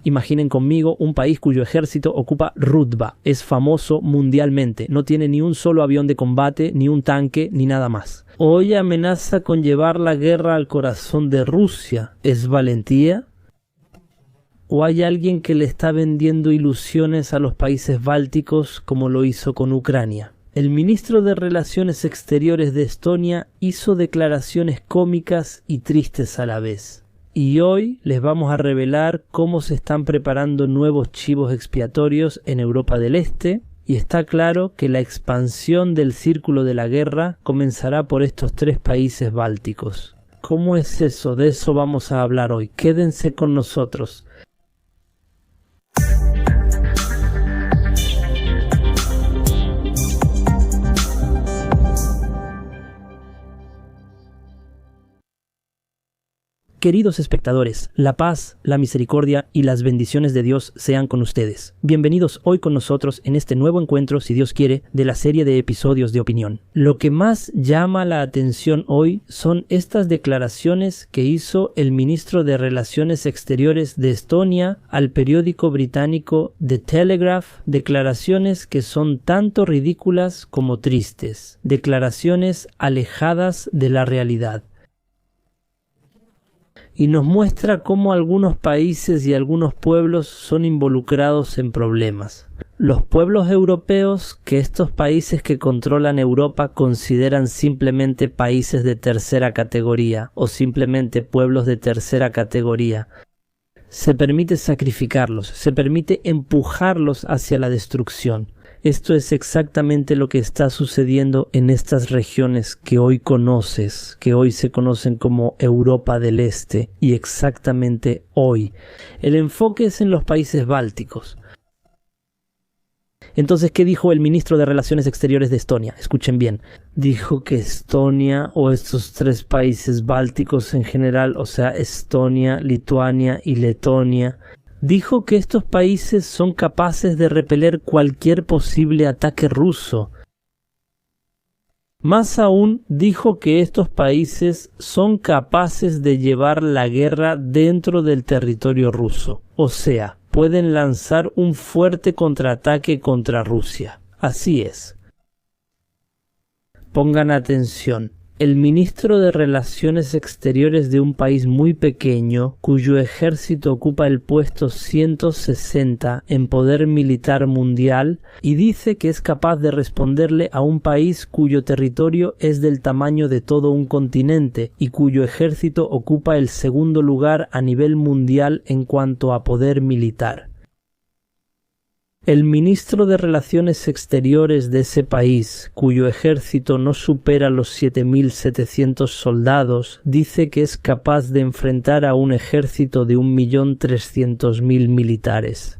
Imaginen conmigo un país cuyo ejército ocupa Rutba, es famoso mundialmente, no tiene ni un solo avión de combate, ni un tanque, ni nada más. Hoy amenaza con llevar la guerra al corazón de Rusia. ¿Es valentía? ¿O hay alguien que le está vendiendo ilusiones a los países bálticos como lo hizo con Ucrania? El ministro de Relaciones Exteriores de Estonia hizo declaraciones cómicas y tristes a la vez. Y hoy les vamos a revelar cómo se están preparando nuevos chivos expiatorios en Europa del Este, y está claro que la expansión del círculo de la guerra comenzará por estos 3 países bálticos. ¿Cómo es eso? De eso vamos a hablar hoy. Quédense con nosotros. Queridos espectadores, la paz, la misericordia y las bendiciones de Dios sean con ustedes. Bienvenidos hoy con nosotros en este nuevo encuentro, si Dios quiere, de la serie de episodios de opinión. Lo que más llama la atención hoy son estas declaraciones que hizo el ministro de Relaciones Exteriores de Estonia al periódico británico The Telegraph, declaraciones que son tanto ridículas como tristes, declaraciones alejadas de la realidad. Y nos muestra cómo algunos países y algunos pueblos son involucrados en problemas. Los pueblos europeos que estos países que controlan Europa consideran simplemente países de tercera categoría o simplemente pueblos de tercera categoría. Se permite sacrificarlos, se permite empujarlos hacia la destrucción. Esto es exactamente lo que está sucediendo en estas regiones que hoy conoces, que hoy se conocen como Europa del Este, y exactamente hoy. El enfoque es en los países bálticos. Entonces, ¿qué dijo el ministro de Relaciones Exteriores de Estonia? Escuchen bien. Dijo que Estonia o estos 3 países bálticos en general, o sea, Estonia, Lituania y Letonia, dijo que estos países son capaces de repeler cualquier posible ataque ruso. Más aún, dijo que estos países son capaces de llevar la guerra dentro del territorio ruso. O sea, pueden lanzar un fuerte contraataque contra Rusia. Así es. Pongan atención. El ministro de Relaciones Exteriores de un país muy pequeño, cuyo ejército ocupa el puesto 160 en poder militar mundial, y dice que es capaz de responderle a un país cuyo territorio es del tamaño de todo un continente y cuyo ejército ocupa el 2º lugar a nivel mundial en cuanto a poder militar. El ministro de Relaciones Exteriores de ese país, cuyo ejército no supera los 7.700 soldados, dice que es capaz de enfrentar a un ejército de 1.300.000 militares.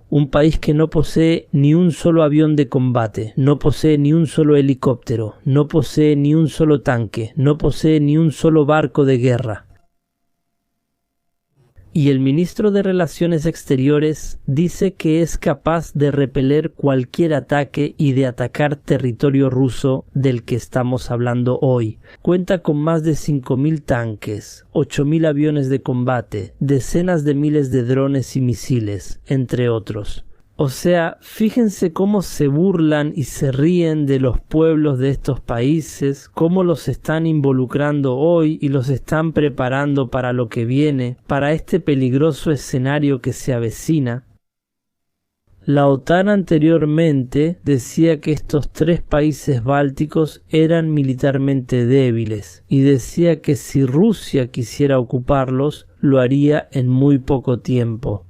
Un país que no posee ni un solo avión de combate, no posee ni un solo helicóptero, no posee ni un solo tanque, no posee ni un solo barco de guerra. Y el ministro de Relaciones Exteriores dice que es capaz de repeler cualquier ataque y de atacar territorio ruso del que estamos hablando hoy. Cuenta con más de 5.000 tanques, 8.000 aviones de combate, decenas de miles de drones y misiles, entre otros. O sea, fíjense cómo se burlan y se ríen de los pueblos de estos países, cómo los están involucrando hoy y los están preparando para lo que viene, para este peligroso escenario que se avecina. La OTAN anteriormente decía que estos 3 países bálticos eran militarmente débiles y decía que si Rusia quisiera ocuparlos, lo haría en muy poco tiempo.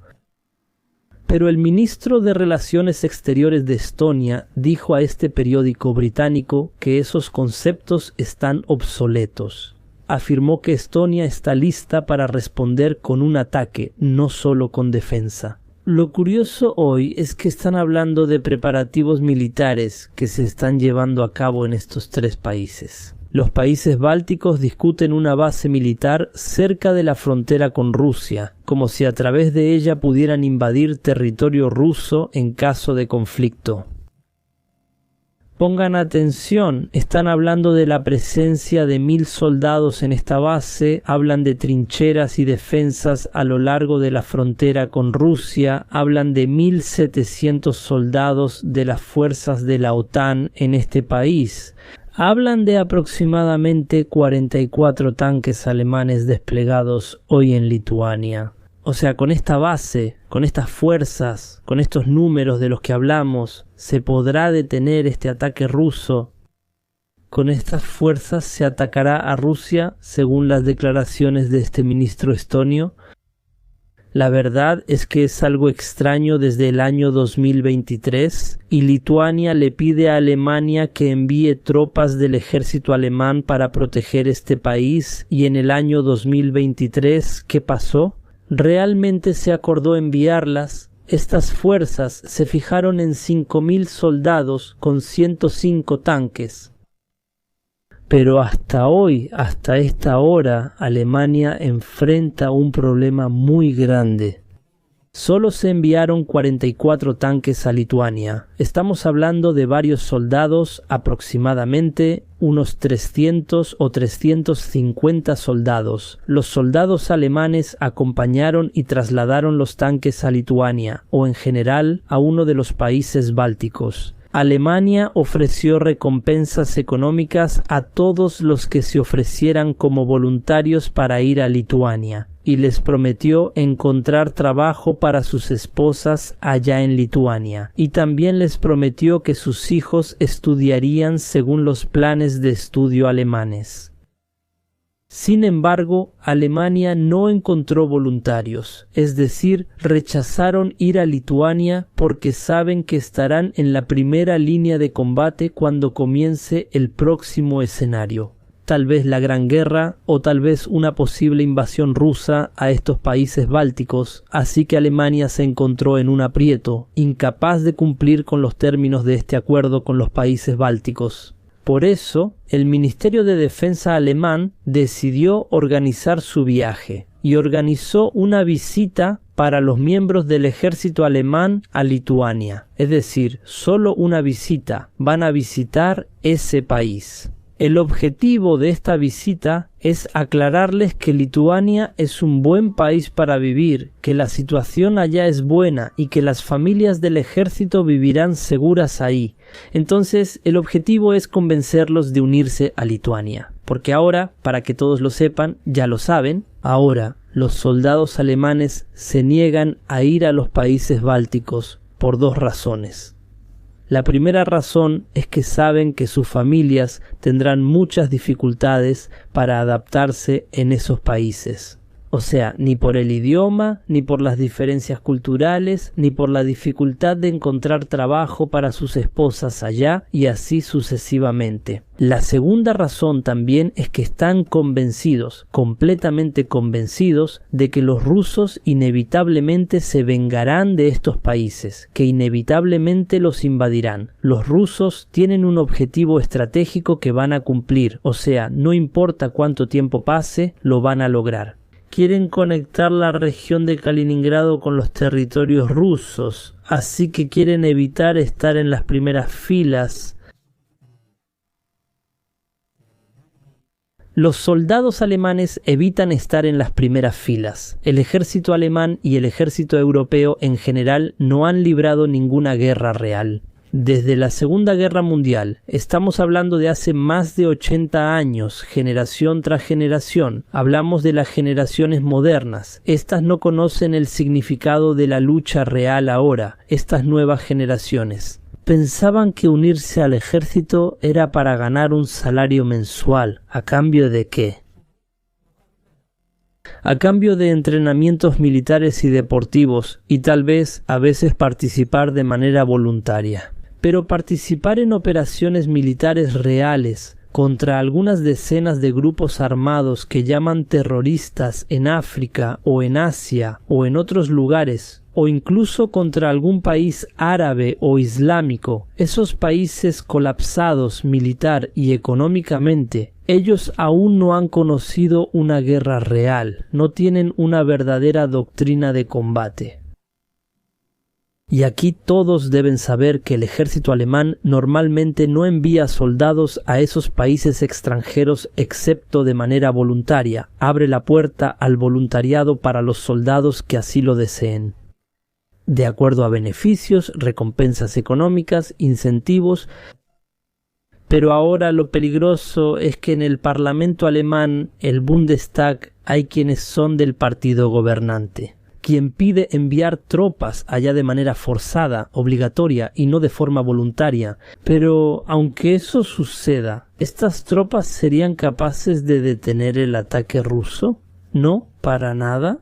Pero el ministro de Relaciones Exteriores de Estonia dijo a este periódico británico que esos conceptos están obsoletos. Afirmó que Estonia está lista para responder con un ataque, no solo con defensa. Lo curioso hoy es que están hablando de preparativos militares que se están llevando a cabo en estos 3 países. Los países bálticos discuten una base militar cerca de la frontera con Rusia, como si a través de ella pudieran invadir territorio ruso en caso de conflicto. Pongan atención, están hablando de la presencia de 1000 soldados en esta base, hablan de trincheras y defensas a lo largo de la frontera con Rusia, hablan de 1700 soldados de las fuerzas de la OTAN en este país. Hablan de aproximadamente 44 tanques alemanes desplegados hoy en Lituania. O sea, con esta base, con estas fuerzas, con estos números de los que hablamos, ¿se podrá detener este ataque ruso? Con estas fuerzas se atacará a Rusia, según las declaraciones de este ministro estonio. La verdad es que es algo extraño desde el año 2023 y Lituania le pide a Alemania que envíe tropas del ejército alemán para proteger este país, y en el año 2023, ¿qué pasó? Realmente se acordó enviarlas. Estas fuerzas se fijaron en 5000 soldados con 105 tanques. Pero hasta hoy, hasta esta hora, Alemania enfrenta un problema muy grande. Solo se enviaron 44 tanques a Lituania. Estamos hablando de varios soldados, aproximadamente unos 300 o 350 soldados. Los soldados alemanes acompañaron y trasladaron los tanques a Lituania, o en general a uno de los países bálticos. Alemania ofreció recompensas económicas a todos los que se ofrecieran como voluntarios para ir a Lituania, y les prometió encontrar trabajo para sus esposas allá en Lituania, y también les prometió que sus hijos estudiarían según los planes de estudio alemanes. Sin embargo, Alemania no encontró voluntarios, es decir, rechazaron ir a Lituania porque saben que estarán en la primera línea de combate cuando comience el próximo escenario. Tal vez la Gran Guerra o tal vez una posible invasión rusa a estos países bálticos, así que Alemania se encontró en un aprieto, incapaz de cumplir con los términos de este acuerdo con los países bálticos. Por eso, el Ministerio de Defensa alemán decidió organizar su viaje y organizó una visita para los miembros del ejército alemán a Lituania. Es decir, solo una visita. Van a visitar ese país. El objetivo de esta visita es aclararles que Lituania es un buen país para vivir, que la situación allá es buena y que las familias del ejército vivirán seguras ahí. Entonces, el objetivo es convencerlos de unirse a Lituania. Porque ahora, para que todos lo sepan, ya lo saben, ahora los soldados alemanes se niegan a ir a los países bálticos por dos razones. La primera razón es que saben que sus familias tendrán muchas dificultades para adaptarse en esos países. O sea, ni por el idioma, ni por las diferencias culturales, ni por la dificultad de encontrar trabajo para sus esposas allá, y así sucesivamente. La segunda razón también es que están convencidos, completamente convencidos, de que los rusos inevitablemente se vengarán de estos países, que inevitablemente los invadirán. Los rusos tienen un objetivo estratégico que van a cumplir, o sea, no importa cuánto tiempo pase, lo van a lograr. Quieren conectar la región de Kaliningrado con los territorios rusos, así que quieren evitar estar en las primeras filas. Los soldados alemanes evitan estar en las primeras filas. El ejército alemán y el ejército europeo en general no han librado ninguna guerra real. Desde la Segunda Guerra Mundial, estamos hablando de hace más de 80 años, generación tras generación. Hablamos de las generaciones modernas. Estas no conocen el significado de la lucha real ahora, estas nuevas generaciones. Pensaban que unirse al ejército era para ganar un salario mensual. ¿A cambio de qué? A cambio de entrenamientos militares y deportivos, y tal vez a veces participar de manera voluntaria. Pero participar en operaciones militares reales contra algunas decenas de grupos armados que llaman terroristas en África o en Asia o en otros lugares, o incluso contra algún país árabe o islámico, esos países colapsados militar y económicamente, ellos aún no han conocido una guerra real, no tienen una verdadera doctrina de combate. Y aquí todos deben saber que el ejército alemán normalmente no envía soldados a esos países extranjeros excepto de manera voluntaria. Abre la puerta al voluntariado para los soldados que así lo deseen, de acuerdo a beneficios, recompensas económicas, incentivos. Pero ahora lo peligroso es que en el Parlamento alemán, el Bundestag, hay quienes son del partido gobernante, quien pide enviar tropas allá de manera forzada, obligatoria y no de forma voluntaria. Pero aunque eso suceda, ¿estas tropas serían capaces de detener el ataque ruso? No, para nada.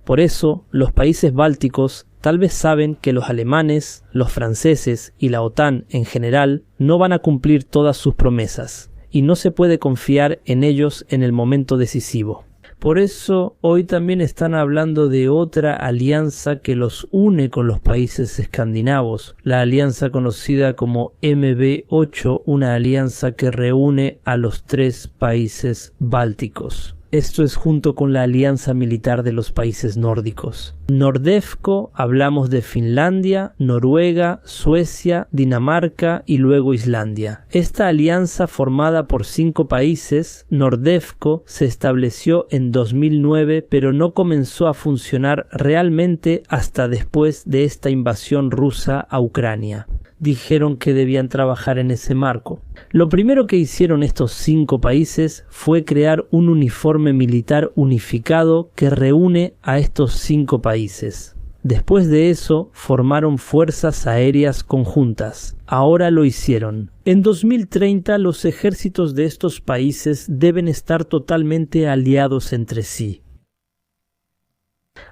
Por eso, los países bálticos tal vez saben que los alemanes, los franceses y la OTAN en general no van a cumplir todas sus promesas, y no se puede confiar en ellos en el momento decisivo. Por eso hoy también están hablando de otra alianza que los une con los países escandinavos, la alianza conocida como MB8, una alianza que reúne a los 3 países bálticos. Esto es junto con la alianza militar de los países nórdicos. Nordefco, hablamos de Finlandia, Noruega, Suecia, Dinamarca y luego Islandia. Esta alianza formada por 5 países, Nordefco, se estableció en 2009, pero no comenzó a funcionar realmente hasta después de esta invasión rusa a Ucrania. Dijeron que debían trabajar en ese marco. Lo primero que hicieron estos 5 países fue crear un uniforme militar unificado que reúne a estos 5 países. Después de eso, formaron fuerzas aéreas conjuntas. Ahora lo hicieron. En 2030, los ejércitos de estos países deben estar totalmente aliados entre sí.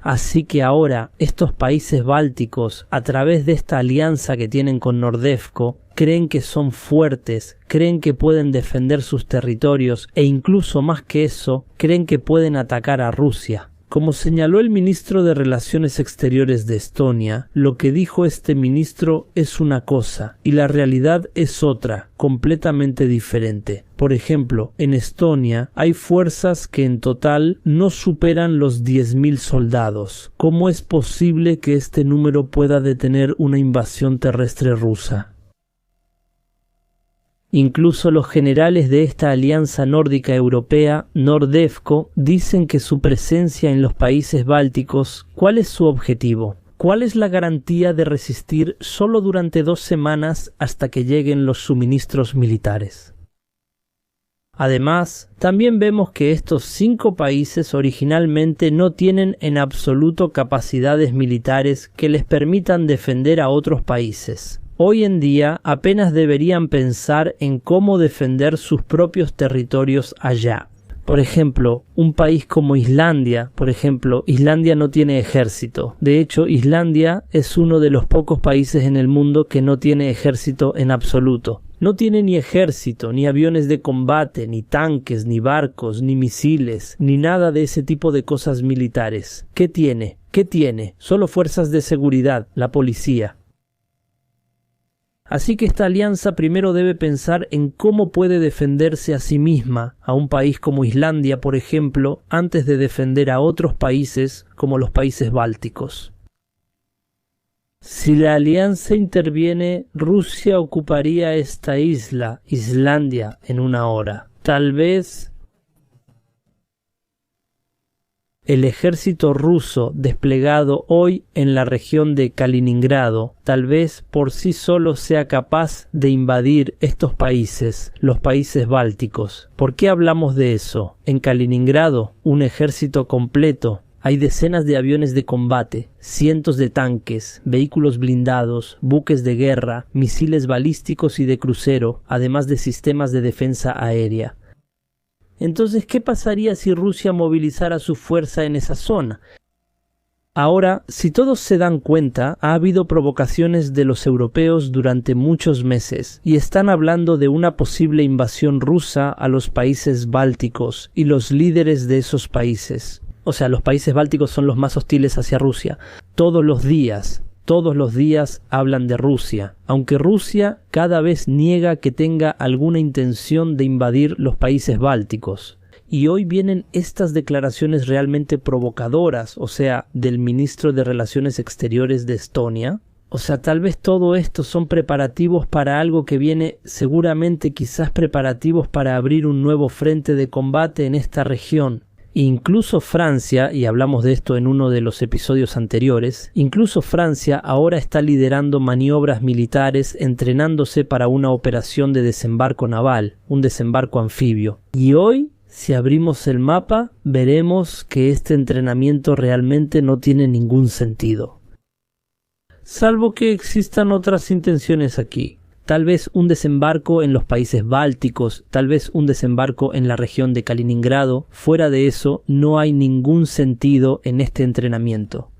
Así que ahora estos países bálticos, a través de esta alianza que tienen con Nordefco, creen que son fuertes, creen que pueden defender sus territorios e incluso más que eso, creen que pueden atacar a Rusia. Como señaló el ministro de Relaciones Exteriores de Estonia, lo que dijo este ministro es una cosa y la realidad es otra, completamente diferente. Por ejemplo, en Estonia hay fuerzas que en total no superan los 10.000 soldados. ¿Cómo es posible que este número pueda detener una invasión terrestre rusa? Incluso los generales de esta alianza nórdica europea, Nordefco, dicen que su presencia en los países bálticos, ¿cuál es su objetivo? ¿Cuál es la garantía de resistir solo durante 2 semanas hasta que lleguen los suministros militares? Además, también vemos que estos 5 países originalmente no tienen en absoluto capacidades militares que les permitan defender a otros países. Hoy en día apenas deberían pensar en cómo defender sus propios territorios allá. Por ejemplo, un país como Islandia, Islandia no tiene ejército. De hecho, Islandia es uno de los pocos países en el mundo que no tiene ejército en absoluto. No tiene ni ejército, ni aviones de combate, ni tanques, ni barcos, ni misiles, ni nada de ese tipo de cosas militares. ¿Qué tiene? ¿Qué tiene? Solo fuerzas de seguridad, la policía. Así que esta alianza primero debe pensar en cómo puede defenderse a sí misma, a un país como Islandia, por ejemplo, antes de defender a otros países como los países bálticos. Si la alianza interviene, Rusia ocuparía esta isla, Islandia, en 1 hora. Tal vez el ejército ruso desplegado hoy en la región de Kaliningrado tal vez por sí solo sea capaz de invadir estos países, los países bálticos. ¿Por qué hablamos de eso? En Kaliningrado, un ejército completo. Hay decenas de aviones de combate, cientos de tanques, vehículos blindados, buques de guerra, misiles balísticos y de crucero, además de sistemas de defensa aérea. Entonces, ¿qué pasaría si Rusia movilizara su fuerza en esa zona? Ahora, si todos se dan cuenta, ha habido provocaciones de los europeos durante muchos meses y están hablando de una posible invasión rusa a los países bálticos y los líderes de esos países. O sea, los países bálticos son los más hostiles hacia Rusia. Todos los días hablan de Rusia, aunque Rusia cada vez niega que tenga alguna intención de invadir los países bálticos. Y hoy vienen estas declaraciones realmente provocadoras, o sea, del ministro de Relaciones Exteriores de Estonia. O sea, tal vez todo esto son preparativos para algo que viene, seguramente quizás preparativos para abrir un nuevo frente de combate en esta región. Incluso Francia, y hablamos de esto en uno de los episodios anteriores, incluso Francia ahora está liderando maniobras militares entrenándose para una operación de desembarco naval, un desembarco anfibio. Y hoy, si abrimos el mapa, veremos que este entrenamiento realmente no tiene ningún sentido. Salvo que existan otras intenciones aquí. Tal vez un desembarco en los países bálticos, tal vez un desembarco en la región de Kaliningrado. Fuera de eso, no hay ningún sentido en este entrenamiento.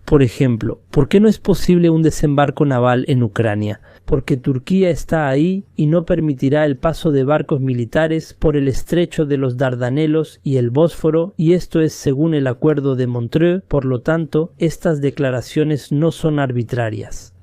Por ejemplo, ¿por qué no es posible un desembarco naval en Ucrania? Porque Turquía está ahí y no permitirá el paso de barcos militares por el estrecho de los Dardanelos y el Bósforo, y esto es según el acuerdo de Montreux. Por lo tanto, estas declaraciones no son arbitrarias.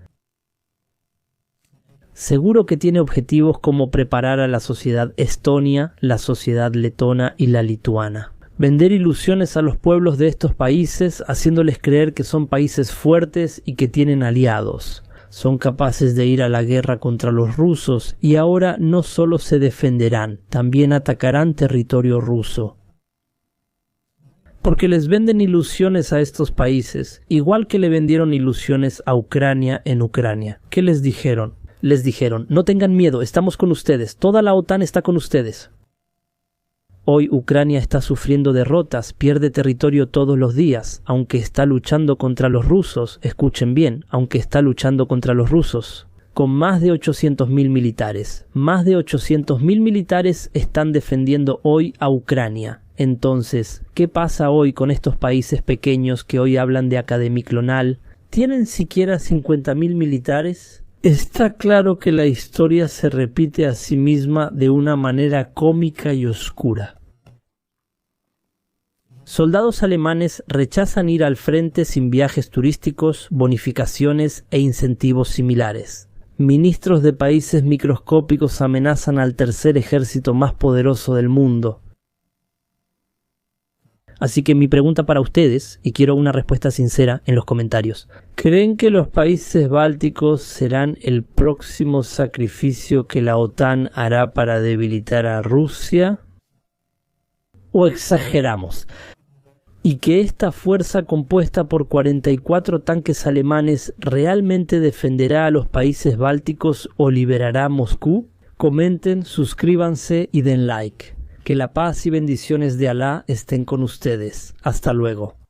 Seguro que tiene objetivos como preparar a la sociedad estonia, la sociedad letona y la lituana. Vender ilusiones a los pueblos de estos países, haciéndoles creer que son países fuertes y que tienen aliados. Son capaces de ir a la guerra contra los rusos y ahora no solo se defenderán, también atacarán territorio ruso. Porque les venden ilusiones a estos países, igual que le vendieron ilusiones a Ucrania en Ucrania. ¿Qué les dijeron? Les dijeron, no tengan miedo, estamos con ustedes, toda la OTAN está con ustedes. Hoy Ucrania está sufriendo derrotas, pierde territorio todos los días, aunque está luchando contra los rusos, escuchen bien, aunque está luchando contra los rusos, con más de 800.000 militares. Más de 800.000 militares están defendiendo hoy a Ucrania. Entonces, ¿qué pasa hoy con estos países pequeños que hoy hablan de academia clonal? ¿Tienen siquiera 50.000 militares? Está claro que la historia se repite a sí misma de una manera cómica y oscura. Soldados alemanes rechazan ir al frente sin viajes turísticos, bonificaciones e incentivos similares. Ministros de países microscópicos amenazan al tercer ejército más poderoso del mundo. Así que mi pregunta para ustedes, y quiero una respuesta sincera en los comentarios. ¿Creen que los países bálticos serán el próximo sacrificio que la OTAN hará para debilitar a Rusia? ¿O exageramos? ¿Y que esta fuerza compuesta por 44 tanques alemanes realmente defenderá a los países bálticos o liberará a Moscú? Comenten, suscríbanse y den like. Que la paz y bendiciones de Alá estén con ustedes. Hasta luego.